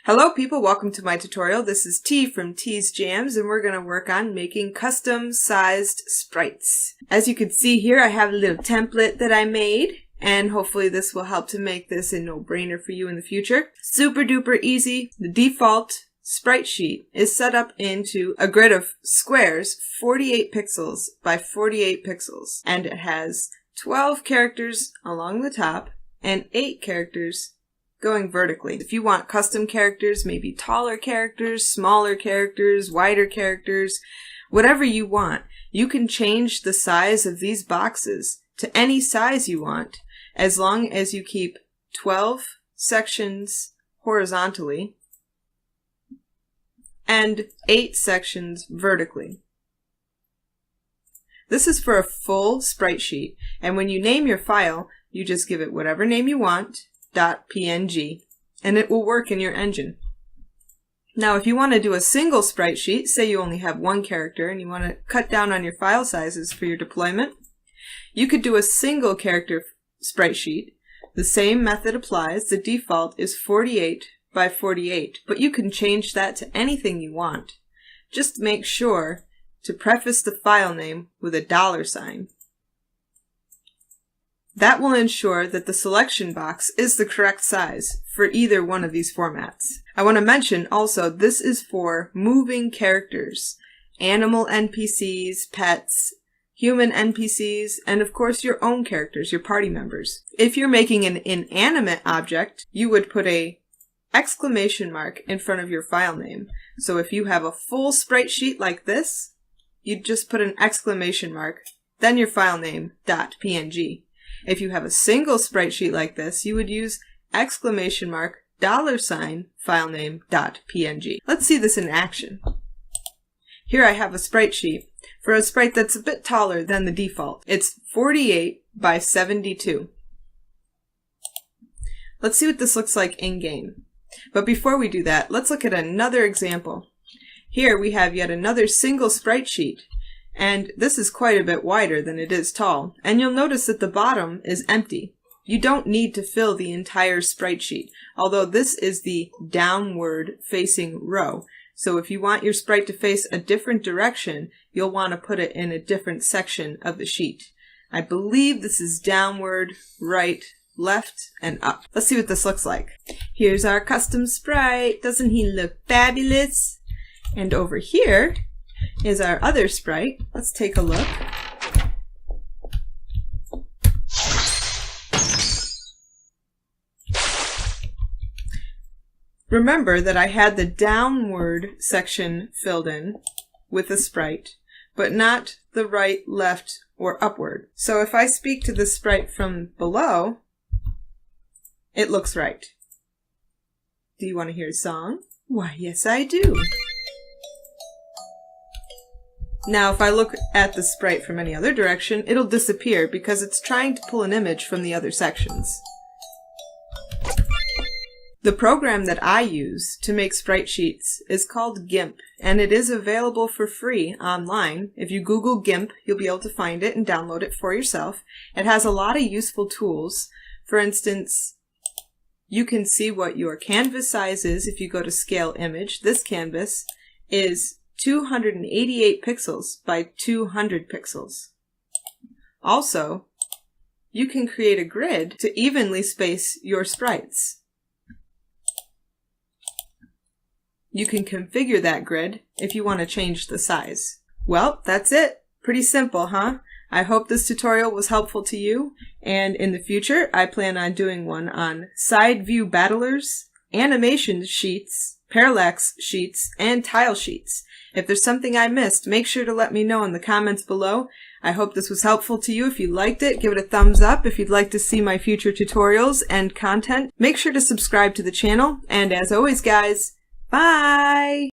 Hello people, welcome to my tutorial. This is T from T's Jams and we're going to work on making custom sized sprites. As you can see here, I have a little template that I made and hopefully this will help to make this a no-brainer for you in the future. Super duper easy. The default sprite sheet is set up into a grid of squares 48 pixels by 48 pixels and it has 12 characters along the top and 8 characters going vertically. If you want custom characters, maybe taller characters, smaller characters, wider characters, whatever you want, you can change the size of these boxes to any size you want as long as you keep 12 sections horizontally and 8 sections vertically. This is for a full sprite sheet, and when you name your file, you just give it whatever name you want, .png, and it will work in your engine. Now if you want to do a single sprite sheet, say you only have one character and you want to cut down on your file sizes for your deployment, you could do a single character sprite sheet. The same method applies. The default is 48 by 48, but you can change that to anything you want. Just make sure to preface the file name with a $sign. That will ensure that the selection box is the correct size for either one of these formats. I want to mention also this is for moving characters, animal NPCs, pets, human NPCs, and of course your own characters, your party members. If you're making an inanimate object, you would put a exclamation mark in front of your file name. So if you have a full sprite sheet like this, you'd just put an exclamation mark, then your file name, .png. If you have a single sprite sheet like this, you would use exclamation mark, $sign, filename, .png. Let's see this in action. Here I have a sprite sheet for a sprite that's a bit taller than the default. It's 48 by 72. Let's see what this looks like in-game. But before we do that, let's look at another example. Here we have yet another single sprite sheet. And this is quite a bit wider than it is tall. And you'll notice that the bottom is empty. You don't need to fill the entire sprite sheet, although this is the downward facing row. So if you want your sprite to face a different direction, you'll want to put it in a different section of the sheet. I believe this is downward, right, left, and up. Let's see what this looks like. Here's our custom sprite. Doesn't he look fabulous? And over here is our other sprite. Let's take a look. Remember that I had the downward section filled in with a sprite, but not the right, left, or upward. So if I speak to the sprite from below, it looks right. Do you want to hear a song? Why, yes I do. Now if I look at the sprite from any other direction, it'll disappear because it's trying to pull an image from the other sections. The program that I use to make sprite sheets is called GIMP, and it is available for free online. If you Google GIMP, you'll be able to find it and download it for yourself. It has a lot of useful tools. For instance, you can see what your canvas size is if you go to Scale Image. This canvas is 288 pixels by 200 pixels. Also, you can create a grid to evenly space your sprites. You can configure that grid if you want to change the size. Well, that's it. Pretty simple, huh? I hope this tutorial was helpful to you, and in the future I plan on doing one on side view battlers, animation sheets, parallax sheets, and tile sheets. If there's something I missed, make sure to let me know in the comments below. I hope this was helpful to you. If you liked it, give it a thumbs up. If you'd like to see my future tutorials and content, make sure to subscribe to the channel. And as always, guys, bye!